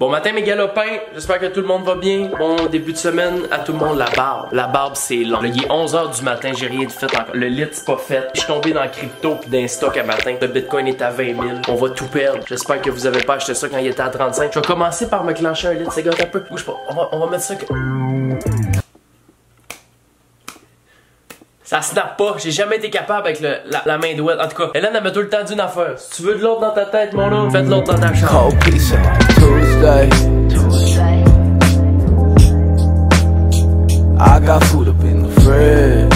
Bon matin mes galopins, j'espère que tout le monde va bien. Bon début de semaine à tout le monde. La barbe. La barbe c'est long. Là, il est 11h du matin, j'ai rien de fait encore. Le lit c'est pas fait. Je suis tombé dans le crypto pis d'un stock à matin. Le bitcoin est à 20 000. On va tout perdre. J'espère que vous avez pas acheté ça quand il était à 35. Je vais commencer par me clencher un lit. C'est gars un peu. Bouge pas. On va mettre ça que... Ça snap pas, j'ai jamais été capable avec la main douette. En tout cas, Hélène elle met tout le temps d'une affaire. Si tu veux de l'autre dans ta tête, mon homme, fais de l'autre dans ta chambre. I got food up in the fridge.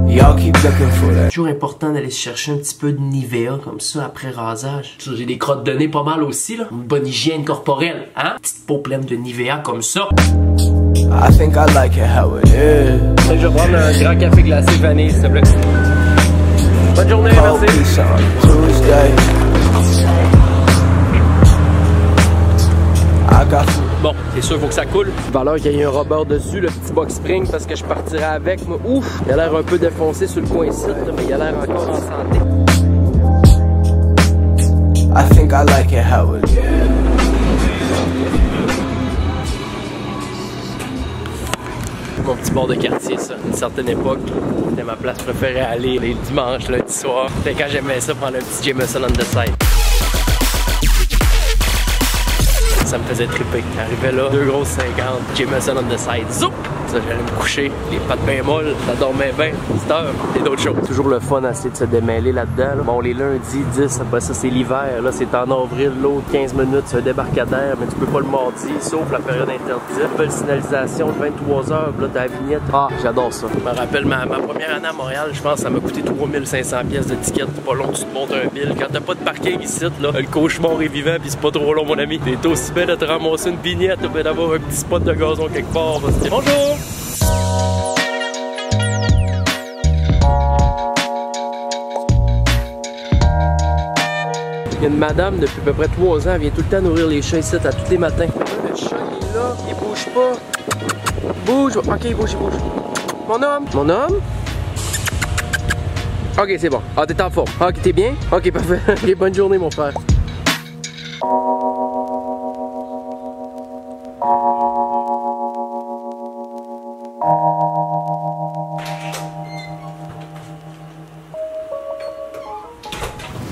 Y'all keep looking for that. Toujours important d'aller se chercher un petit peu de Nivea comme ça après rasage. J'ai des crottes de nez pas mal aussi là. Une bonne hygiène corporelle, hein? Petite peau pleine de Nivea comme ça. I think I like it how it is. Je vais prendre un grand café glacé vanille s'il te plaît. Bonne journée, merci. Bon, c'est sûr, faut que ça coule. Valeur qu'il y ait un rubber dessus, le petit box spring, parce que je partirai avec. Moi, ouf, il a l'air un peu défoncé sur le coin-ci, mais il a l'air encore en santé. I think I like it how it is. Mon petit bord de quartier, ça. Une certaine époque, c'était ma place préférée à aller les dimanches, lundi soir. C'était quand j'aimais ça, prendre un petit Jameson on the side. Ça me faisait triper. J'arrivais là, 2 grosses 50, Jameson on the side, zoup! Ça, j'allais me coucher, les pattes bien molles, ça dormait bien, cette heure, et d'autres choses. Toujours le fun à essayer de se démêler là-dedans. Là. Bon, les lundis, 10, après ça, c'est l'hiver. Là, c'est en avril, l'autre 15 minutes, c'est un débarcadère, mais tu peux pas le mardi, sauf la période interdite. Nouvelle signalisation de 23 h, là, t'as la vignette. Ah, j'adore ça. Je me rappelle ma première année à Montréal, je pense que ça m'a coûté 3500$ de ticket. C'est pas long, tu te montes un bill. Quand t'as pas de parking ici, là, le cauchemar est vivant, pis c'est pas trop long, mon ami. T'es aussi bien de te ramasser une vignette, ou bien d'avoir un petit spot de gazon quelque part. Bonjour! Il y a une madame depuis à peu près 3 ans, elle vient tout le temps nourrir les chats ici à tous les matins. Le chat il est là, il bouge pas. Bouge, ok il bouge, il bouge. Mon homme? Mon homme? Ok c'est bon, ah t'es en forme. Ok t'es bien? Ok parfait, ok bonne journée mon frère.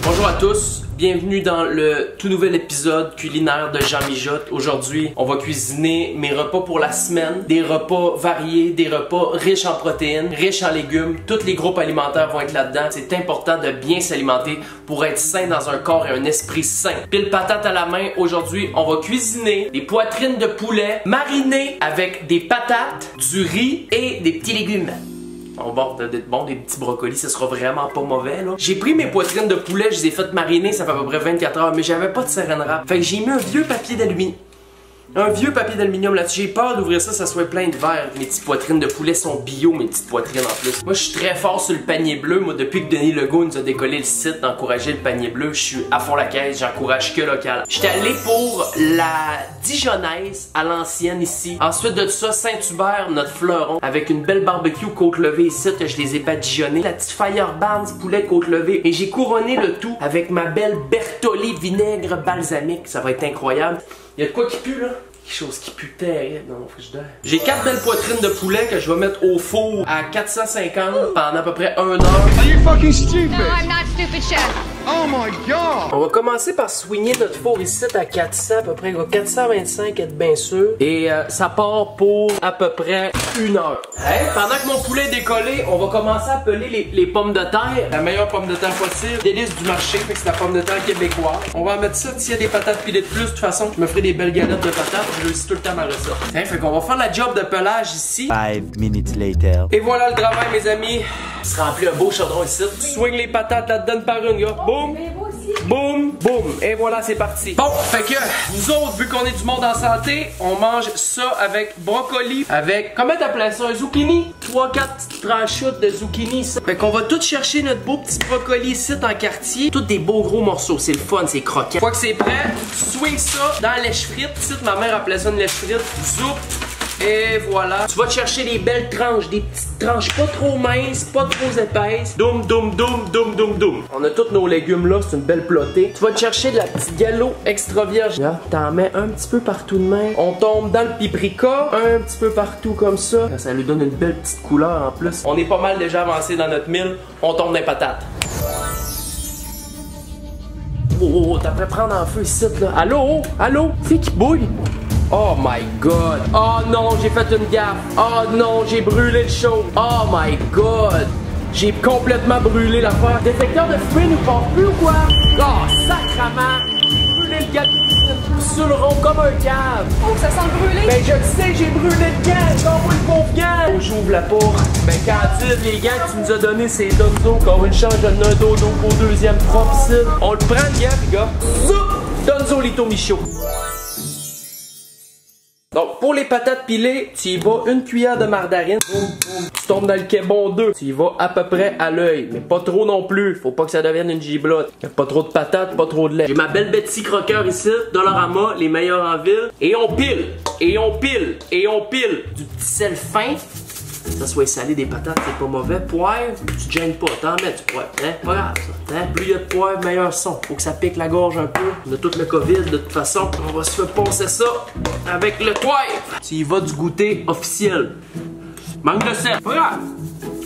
Bonjour à tous, bienvenue dans le tout nouvel épisode culinaire de Jean Mijotte. Aujourd'hui, on va cuisiner mes repas pour la semaine, des repas variés, des repas riches en protéines, riches en légumes. Tous les groupes alimentaires vont être là-dedans. C'est important de bien s'alimenter pour être sain dans un corps et un esprit sain. Pile patate à la main, aujourd'hui, on va cuisiner des poitrines de poulet marinées avec des patates, du riz et des petits légumes. Bon, des petits brocolis, ce sera vraiment pas mauvais là. J'ai pris mes poitrines de poulet, je les ai faites mariner, ça fait à peu près 24 heures, mais j'avais pas de saran wrap. Fait que j'ai mis un vieux papier d'aluminium. Un vieux papier d'aluminium là-dessus. J'ai peur d'ouvrir ça soit plein de verre. Mes petites poitrines de poulet sont bio, mes petites poitrines en plus. Moi, je suis très fort sur le panier bleu. Moi, depuis que Denis Legault nous a décollé le site d'encourager le panier bleu, je suis à fond la caisse. J'encourage que local. J'étais allé pour la Dijonnaise à l'ancienne ici. Ensuite de ça, Saint-Hubert, notre fleuron, avec une belle barbecue côte levée ici. Je les ai badigeonnés. La petite Fire Barnes poulet côte levée. Et j'ai couronné le tout avec ma belle Bertolli vinaigre balsamique. Ça va être incroyable. Il y a de quoi qui pue là? Quelque chose qui pue terrible dans mon frigidaire. J'ai 4 belles poitrines de poulet que je vais mettre au four à 450 pendant à peu près 1 heure. Are you fucking stupid? No, I'm not stupid, chef. Oh my god! On va commencer par soigner notre four ici à 400 à peu près, 425 être bien sûr. Et ça part pour à peu près 1 heure. Hey, pendant que mon poulet est décollé, on va commencer à peler les pommes de terre. La meilleure pomme de terre possible. Délice du marché, fait que c'est la pomme de terre québécoise. On va en mettre ça, s'il y a des patates pilées de plus, de toute façon, je me ferai des belles galettes de patates. Je réussis tout le temps ma recette. Tiens, fait qu'on va faire la job de pelage ici. 5 minutes later. Et voilà le travail, mes amis. Il se remplit un beau chaudron ici. Swing les patates là-dedans par une, gars. Boum! Boum, boum, et voilà, c'est parti. Bon, fait que nous autres, vu qu'on est du monde en santé, on mange ça avec brocoli, avec, comment t'appelles ça, un zucchini? 3-4 petites tranchutes de zucchini, ça. Fait qu'on va tout chercher notre beau petit brocoli ici en quartier. Tous des beaux gros morceaux, c'est le fun, c'est croquant. Une fois que c'est prêt, swing ça dans la lèche frite. Ici, ma mère appelait ça une lèche frite. Zoup, Et voilà. Tu vas te chercher des belles tranches, des petites tranches pas trop minces, pas trop épaisses. Doum, doum, doum, doum, doum, doum. On a tous nos légumes là, c'est une belle plotée. Tu vas te chercher de la petite gallo extra vierge. Là, t'en mets un petit peu partout de même. On tombe dans le paprika, un petit peu partout comme ça. Ça lui donne une belle petite couleur en plus. On est pas mal déjà avancé dans notre mille. On tombe dans les patates. Oh, t'as fait prendre en feu ici, là. Allô? Allô? C'est qui bouille? Oh my god. Oh non, j'ai fait une gaffe. Oh non, j'ai brûlé le show. Oh my god. J'ai complètement brûlé l'affaire. Détecteur de fumée nous passe plus ou quoi? Oh, sacrament. Brûlé le gars sur le rond comme un cave. Oh, ça sent brûlé. Ben je le sais, j'ai brûlé le gant. J'envoie le pauvre gant. J'ouvre la porte. Ben Candide, les gants que tu nous as donnés, c'est Donzo. Encore une chance, donne un dodo au deuxième propre. On le prend le gant, les gars. Zoup! Donzo Lito Michaud. Donc, pour les patates pilées, tu y vas une cuillère de margarine. Tu tombes dans le québon 2. Tu y vas à peu près à l'œil, mais pas trop non plus. Faut pas que ça devienne une giblotte. Pas trop de patates, pas trop de lait. J'ai ma belle Betty Croqueur ici, Dollarama, les meilleurs en ville. Et on pile, et on pile, et on pile. Du petit sel fin. Ça soit salé des patates, c'est pas mauvais. Poivre, tu te gênes pas, t'en mets du poivre, hein? Pas grave ça. Hein? Plus il y a de poivre, meilleur son. Faut que ça pique la gorge un peu. On a tout le COVID de toute façon. On va se faire poncer ça avec le poivre. Tu y vas du goûter officiel. Manque de sel, pas grave.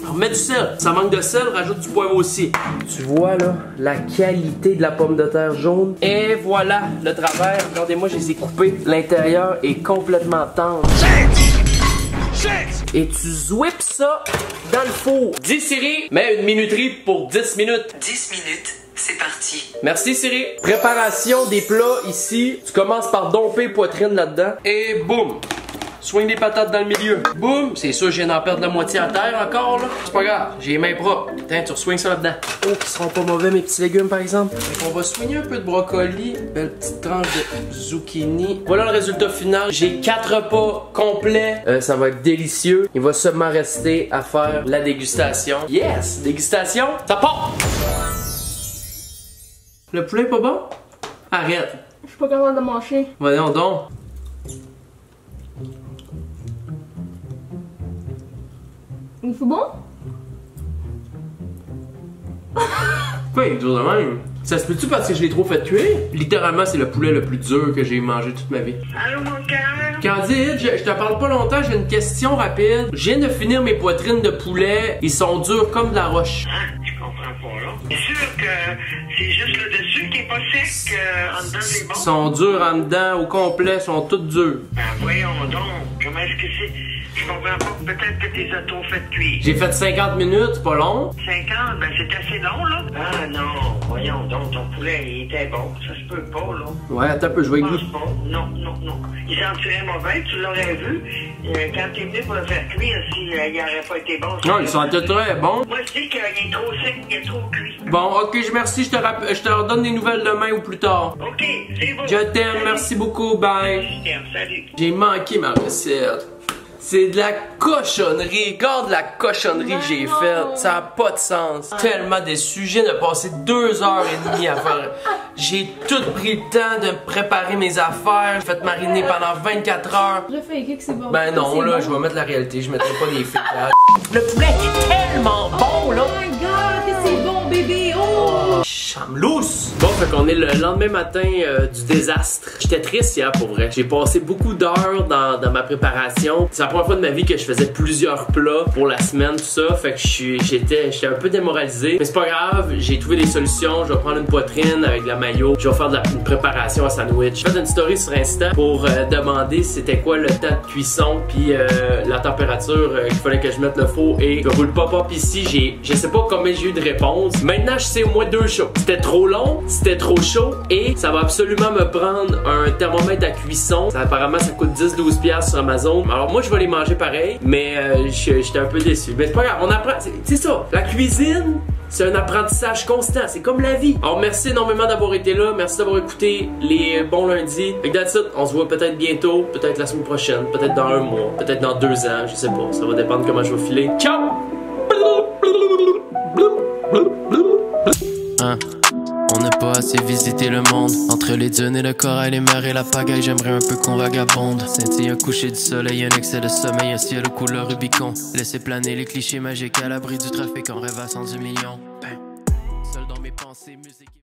On met du sel. Ça manque de sel, rajoute du poivre aussi. Tu vois là, la qualité de la pomme de terre jaune. Et voilà le travers. Regardez-moi, je les ai coupés. L'intérieur est complètement tendre. Et tu zwipes ça dans le four. Dis Siri, mets une minuterie pour 10 minutes. 10 minutes, c'est parti. Merci Siri. Préparation des plats ici. Tu commences par domper poitrine là-dedans. Et boum. Swing des patates dans le milieu. Boum. C'est sûr, je viens d'en perdre la moitié à terre encore là. C'est pas grave, j'ai les mains propres. Tiens, tu re-swings ça là-dedans. Oh, qui seront pas mauvais mes petits légumes par exemple. Donc, on va swinger un peu de brocoli. Belle petite tranche de zucchini. Voilà le résultat final. J'ai 4 repas complets. Ça va être délicieux. Il va seulement rester à faire la dégustation. Yes! Dégustation, ça part! Le poulet est pas bon? Arrête. Je suis pas capable de manger. Voyons donc. Il faut bon? Quoi, il est dur de même? Ça se peut-tu parce que je l'ai trop fait cuire? Littéralement, c'est le poulet le plus dur que j'ai mangé toute ma vie. Allô, mon cœur? Candide, je te parle pas longtemps, j'ai une question rapide. Je viens de finir mes poitrines de poulet. Ils sont durs comme de la roche. Hein? Je comprends pas, là. C'est sûr que c'est juste le dessus qui est pas sec, en dedans c'est bon? Ils sont durs en dedans, au complet, sont toutes durs. Ben voyons donc, comment est-ce que c'est? Je comprends pas, peut-être que t'es trop fait cuire. J'ai fait 50 minutes, c'est pas long. 50, ben c'est assez long, là. Ah non, voyons donc, ton poulet, il était bon. Ça se peut pas, là. Ouais, attends un peu, je vais Je goûter. pense pas. Non, non, non. Il sentirait mauvais, tu l'aurais vu. Quand t'es venu pour le faire cuire, s'il aurait pas été bon. Non, ils sont très bons. Moi, je dis qu'il est trop sec, il est trop cuit. Bon, ok, je merci, je te redonne des nouvelles demain ou plus tard. OK, c'est bon. Je t'aime, merci beaucoup, bye. Je t'aime, salut. J'ai manqué ma recette. C'est de la cochonnerie. Regarde la cochonnerie que j'ai faite. Ça n'a pas de sens. Tellement déçu. J'ai passé 2h30 à faire. J'ai tout pris le temps de préparer mes affaires. J'ai fait mariner pendant 24 heures. Je fais que c'est bon. Ben non, là, je vais mettre la réalité. Je mettrai pas des fake. Le poulet est tellement bon, là. Oh my god, que c'est bon, bébé. Oh! Chamlousse! Bon, fait qu'on est le lendemain matin du désastre. J'étais triste hier pour vrai. J'ai passé beaucoup d'heures dans ma préparation. C'est la première fois de ma vie que je faisais plusieurs plats pour la semaine, tout ça. Fait que j'étais un peu démoralisé. Mais c'est pas grave, j'ai trouvé des solutions. Je vais prendre une poitrine avec de la mayo. Je vais faire une préparation à sandwich. J'ai fait une story sur Insta pour demander c'était quoi le temps de cuisson puis la température qu'il fallait que je mette le four et je roule pop-up ici. Je sais pas combien j'ai eu de réponses. Maintenant, je sais au moins 2 choses. C'était trop long, c'était trop chaud et ça va absolument me prendre un thermomètre à cuisson. Apparemment, ça coûte 10-12$ sur Amazon. Alors moi, je vais les manger pareil, mais j'étais un peu déçu. Mais c'est pas grave, on apprend. C'est ça, la cuisine, c'est un apprentissage constant, c'est comme la vie. Alors merci énormément d'avoir été là, merci d'avoir écouté les bons lundis. Fait que that's it, on se voit peut-être bientôt, peut-être la semaine prochaine, peut-être dans 1 mois, peut-être dans 2 ans, je sais pas, ça va dépendre comment je vais filer. Ciao! On n'a pas assez visité le monde. Entre les dunes et le corail, les mers et la pagaille, j'aimerais un peu qu'on vagabonde. Scintille un coucher du soleil, un excès de sommeil, un ciel aux couleurs Rubicon. Laisser planer les clichés magiques à l'abri du trafic, on rêve à 110 millions. Seul dans mes pensées, musique.